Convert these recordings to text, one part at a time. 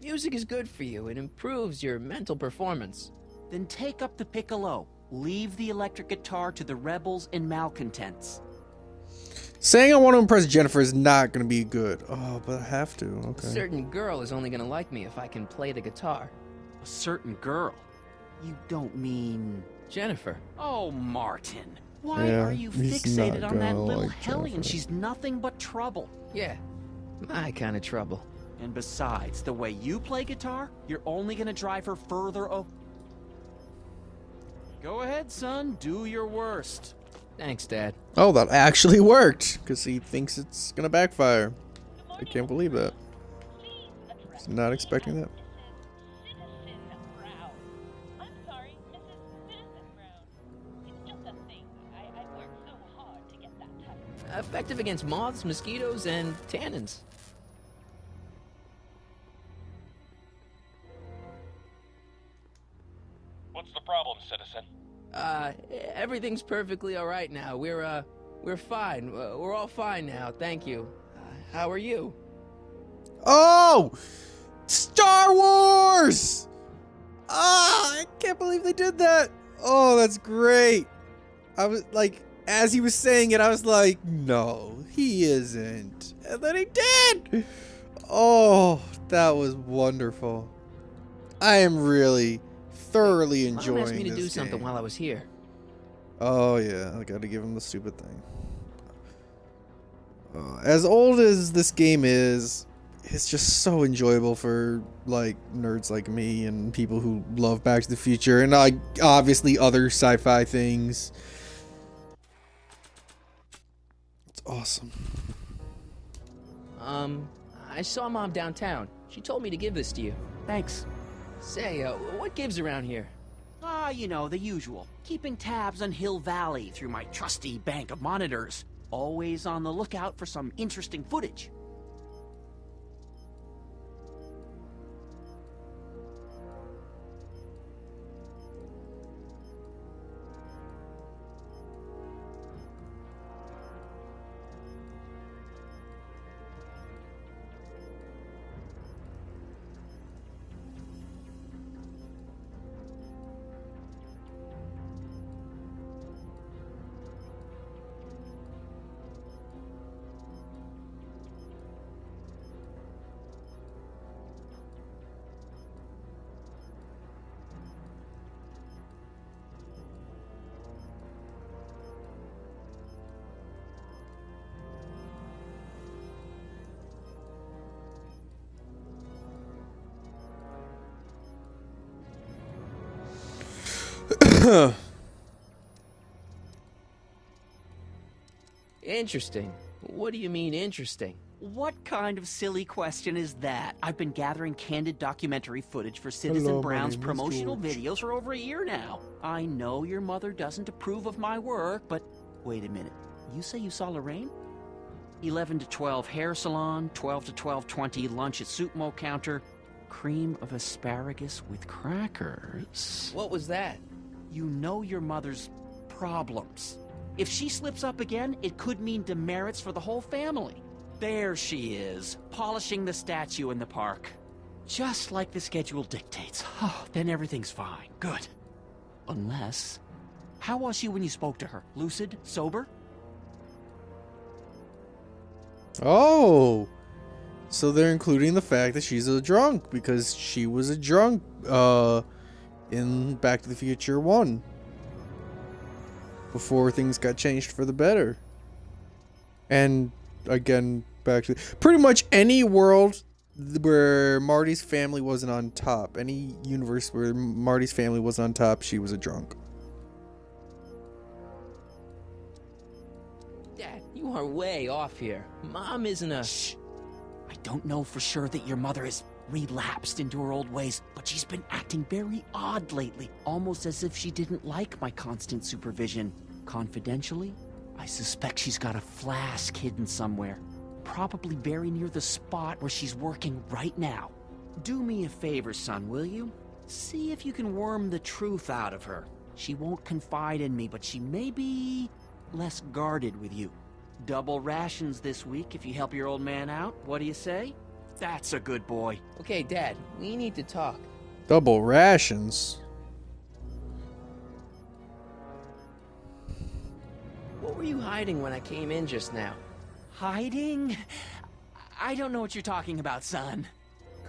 Music is good for you. It improves your mental performance. Then take up the piccolo. Leave the electric guitar to the rebels and malcontents. Saying I want to impress Jennifer is not going to be good. Oh, but I have to. A Okay. certain girl is only gonna like me if I can play the guitar. A certain girl. You don't mean... Jennifer. Oh, Martin. Why Yeah, are you he's fixated not on that gonna little like hellion? Jennifer. She's nothing but trouble. Yeah, my kind of trouble. And besides, the way you play guitar, you're only gonna drive her further Go ahead, son. Do your worst. Thanks, Dad. Oh, that actually worked. Because he thinks it's going to backfire. I can't believe that. Was not expecting that. Effective against moths, mosquitoes, and tannins. What's the problem, citizen? Everything's perfectly all right now. We're fine. We're all fine now. Thank you. How are you? Oh! Star Wars! Ah, I can't believe they did that. Oh, that's great. I was like, as he was saying it, I was like, no, he isn't. And then he did. Oh, that was wonderful. I am really thoroughly enjoying Mom asked me to this do something game. while I was here. Oh yeah, I gotta give him the stupid thing. As old as this game is, it's just so enjoyable for like nerds like me and people who love Back to the Future and like obviously other sci-fi things. It's awesome. I saw Mom downtown. She told me to give this to you. Thanks. Say, what gives around here? Ah, you know, the usual. Keeping tabs on Hill Valley through my trusty bank of monitors. Always on the lookout for some interesting footage. Interesting. What do you mean interesting? What kind of silly question is that? I've been gathering candid documentary footage for Citizen Hello, my Brown's name is promotional George. videos for over a year now. I know your mother doesn't approve of my work, but wait a minute. You say you saw Lorraine? 11 to 12 hair salon, 12 to 12:20 lunch at Suitmo counter, cream of asparagus with crackers. What was that? You know your mother's problems. If she slips up again, it could mean demerits for the whole family. There she is, polishing the statue in the park. Just like the schedule dictates. Oh, then everything's fine. Good. Unless... How was she when you spoke to her? Lucid? Sober? Oh, so they're including the fact that she's a drunk because she was a drunk in Back to the Future 1 before things got changed for the better. And again, back to pretty much any world where Marty's family wasn't on top, any universe where Marty's family was on top, she was a drunk. Dad, you are way off here. Mom isn't a... Shh. I don't know for sure that your mother has relapsed into her old ways, but she's been acting very odd lately, almost as if she didn't like my constant supervision. Confidentially, I suspect she's got a flask hidden somewhere, probably very near the spot where she's working right now. Do me a favor, son, will you? See if you can worm the truth out of her. She won't confide in me, but she may be less guarded with you. Double rations this week if you help your old man out. What do you say? That's a good boy. Okay, Dad, we need to talk. Double rations. What were you hiding when I came in just now? Hiding? I don't know what you're talking about, son.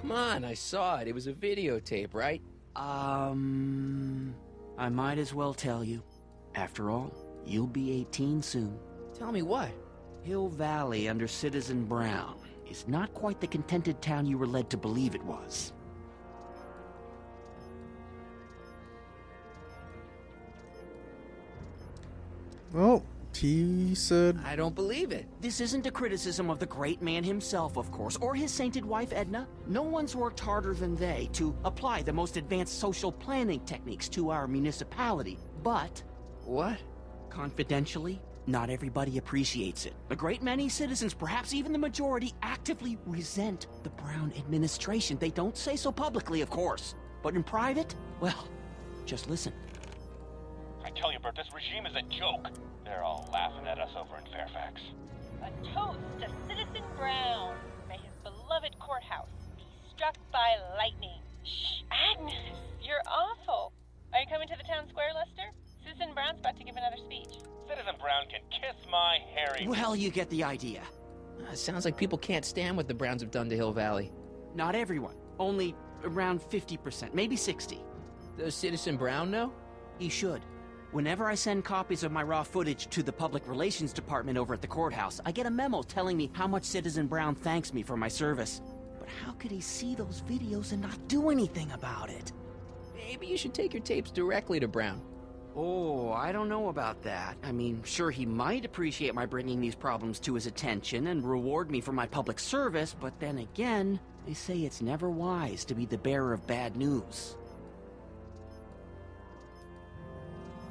Come on, I saw it. It was a videotape, right? I might as well tell you. After all, you'll be 18 soon. Tell me what? Hill Valley under Citizen Brown is not quite the contented town you were led to believe it was. Well, he said... I don't believe it. This isn't a criticism of the great man himself, of course, or his sainted wife, Edna. No one's worked harder than they to apply the most advanced social planning techniques to our municipality. But, What? confidentially, not everybody appreciates it. A great many citizens, perhaps even the majority, actively resent the Brown administration. They don't say so publicly, of course. But in private, well, just listen. I tell you, Bert, this regime is a joke. They're all laughing at us over in Fairfax. A toast to Citizen Brown. May his beloved courthouse be struck by lightning. Shh, Agnes, you're awful. Are you coming to the town square, Lester? Citizen Brown's about to give another speech. Citizen Brown can kiss my hairy... Well, you get the idea. Sounds like people can't stand what the Browns have done to Hill Valley. Not everyone. Only around 50%, maybe 60. Does Citizen Brown know? He should. Whenever I send copies of my raw footage to the Public Relations Department over at the courthouse, I get a memo telling me how much Citizen Brown thanks me for my service. But how could he see those videos and not do anything about it? Maybe you should take your tapes directly to Brown. Oh, I don't know about that. I mean, sure, he might appreciate my bringing these problems to his attention and reward me for my public service, but then again, they say it's never wise to be the bearer of bad news.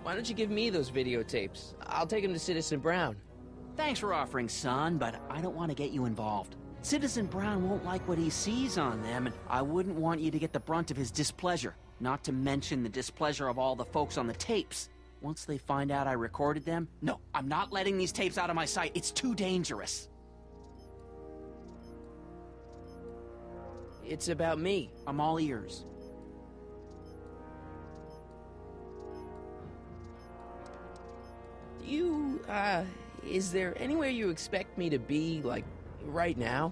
Why don't you give me those videotapes? I'll take them to Citizen Brown. Thanks for offering, son, but I don't want to get you involved. Citizen Brown won't like what he sees on them, and I wouldn't want you to get the brunt of his displeasure. Not to mention the displeasure of all the folks on the tapes. Once they find out I recorded them, no, I'm not letting these tapes out of my sight. It's too dangerous. It's about me. I'm all ears. Is there anywhere you expect me to be, like, right now?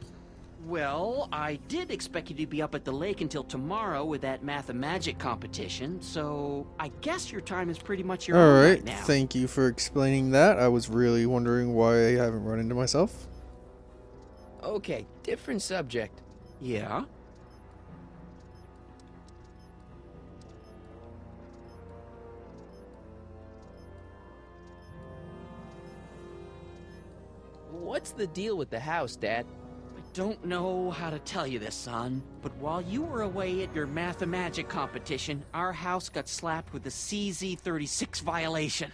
Well, I did expect you to be up at the lake until tomorrow with that Math-A-Magic competition, so I guess your time is pretty much your own right now. Thank you for explaining that. I was really wondering why I haven't run into myself. Okay, different subject. Yeah? What's the deal with the house, Dad? I don't know how to tell you this, son, but while you were away at your Math-A-Magic competition, our house got slapped with a CZ36 violation.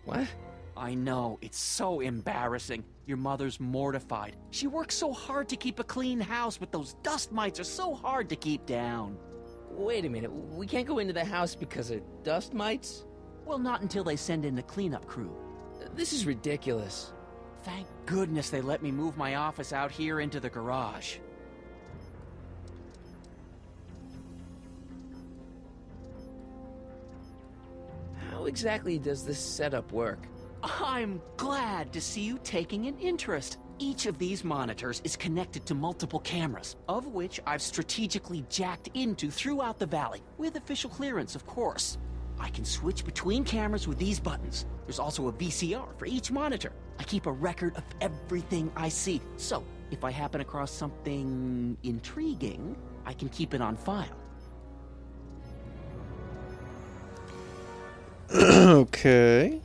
What? I know, it's so embarrassing. Your mother's mortified. She works so hard to keep a clean house, but those dust mites are so hard to keep down. Wait a minute, we can't go into the house because of dust mites? Well, not until they send in the cleanup crew. This is ridiculous. Thank goodness they let me move my office out here into the garage. How exactly does this setup work? I'm glad to see you taking an interest. Each of these monitors is connected to multiple cameras, of which I've strategically jacked into throughout the valley, with official clearance, of course. I can switch between cameras with these buttons. There's also a VCR for each monitor. I keep a record of everything I see, so if I happen across something intriguing, I can keep it on file. Okay.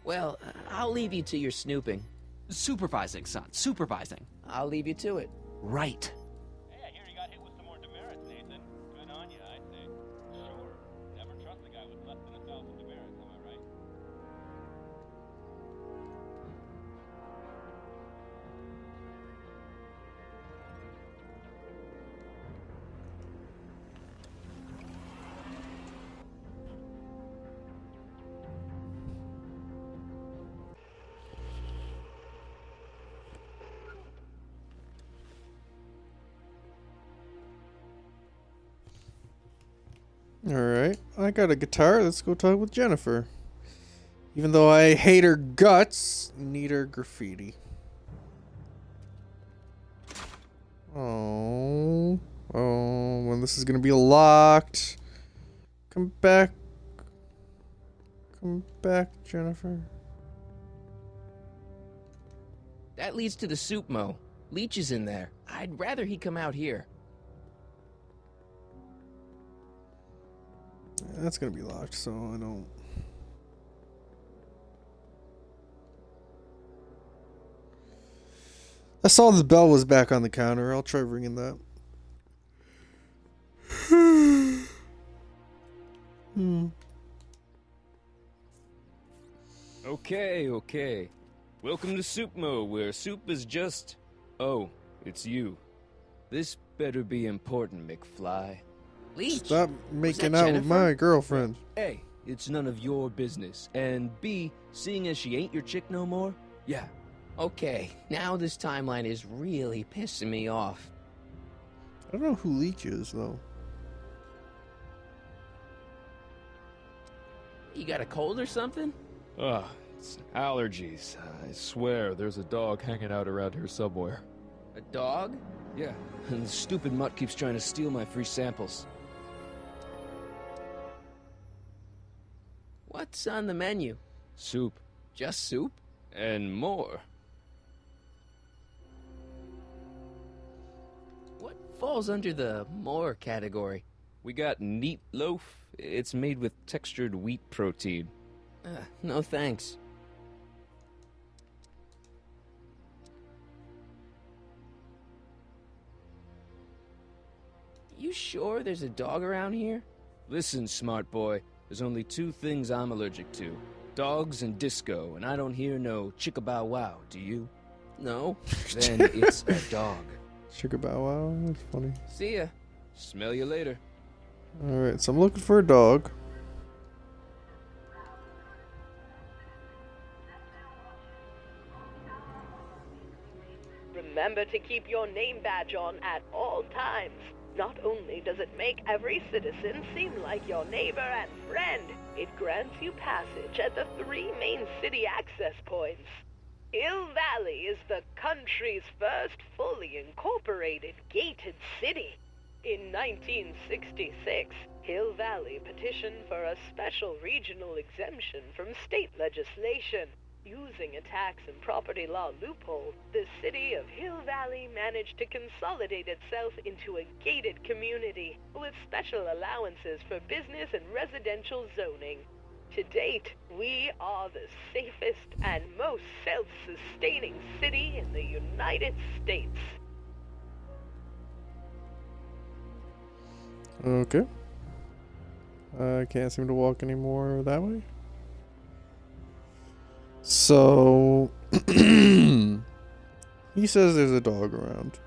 Well, I'll leave you to your snooping. Supervising, son, supervising. I'll leave you to it. Right. Hey, I hear you got hit with some more demerits, Nathan. Good on you, I'd say. Sure. Never trust a guy with less than 1,000 demerits, am I right? Alright, I got a guitar. Let's go talk with Jennifer. Even though I hate her guts, need her graffiti. Oh, well, this is gonna be locked. Come back, Jennifer. That leads to the soup mo. Leech is in there. I'd rather he come out here. That's gonna be locked, so I don't. I saw the bell was back on the counter. I'll try ringing that. Okay. Welcome to Soupmo, where soup is just... Oh, it's you. This better be important, McFly. Leech! Stop making that out with my Jennifer? girlfriend. A, it's none of your business. And B, seeing as she ain't your chick no more, yeah. Okay, now this timeline is really pissing me off. I don't know who Leech is, though. You got a cold or something? Ugh, it's allergies. I swear there's a dog hanging out around here somewhere. A dog? Yeah, and the stupid mutt keeps trying to steal my free samples. What's on the menu? Soup. Just soup? And more. What falls under the more category? We got neat loaf. It's made with textured wheat protein. No thanks. You sure there's a dog around here? Listen, smart boy. There's only two things I'm allergic to. Dogs and disco, and I don't hear no chicka-bow-wow, do you? No. Then it's a dog. Sugar Bow Wow, that's funny. See ya. Smell you later. Alright, so I'm looking for a dog. Remember to keep your name badge on at all times. Not only does it make every citizen seem like your neighbor and friend, it grants you passage at the 3 main city access points. Hill Valley is the country's first fully incorporated gated city. In 1966, Hill Valley petitioned for a special regional exemption from state legislation. Using a tax and property law loophole, the city of Hill Valley managed to consolidate itself into a gated community with special allowances for business and residential zoning. To date, we are the safest and most self-sustaining city in the United States. Okay. I can't seem to walk anymore that way. So, he says there's a dog around.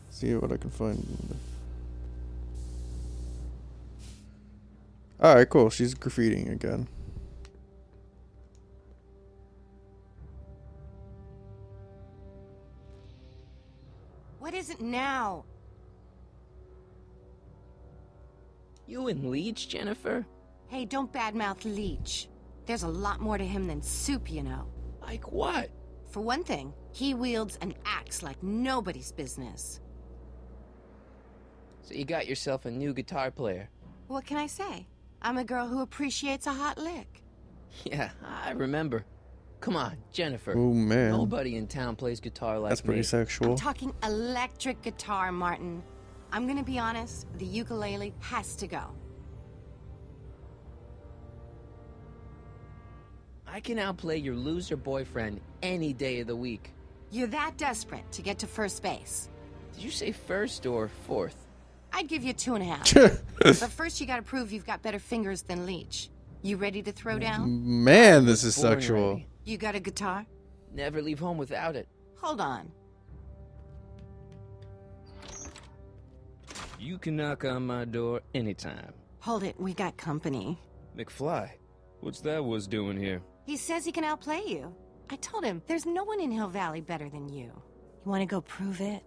See what I can find. Alright, cool. She's graffitiing again. What is it now? You and Leech, Jennifer? Hey, don't badmouth Leech. There's a lot more to him than soup, you know. Like what? For one thing, he wields an axe like nobody's business. So you got yourself a new guitar player. What can I say? I'm a girl who appreciates a hot lick. Yeah, I remember. Come on, Jennifer. Oh, man. Nobody in town plays guitar like That's pretty me. sexual. I'm talking electric guitar, Martin. I'm gonna be honest, the ukulele has to go. I can outplay your loser boyfriend any day of the week. You're that desperate to get to first base. Did you say first or fourth? I'd give you 2.5. But first you gotta prove you've got better fingers than Leech. You ready to throw down? Man, this is Born sexual. ready. You got a guitar? Never leave home without it. Hold on. You can knock on my door anytime. Hold it, we got company. McFly, what's that was doing here? He says he can outplay you. I told him, there's no one in Hill Valley better than you. You wanna go prove it?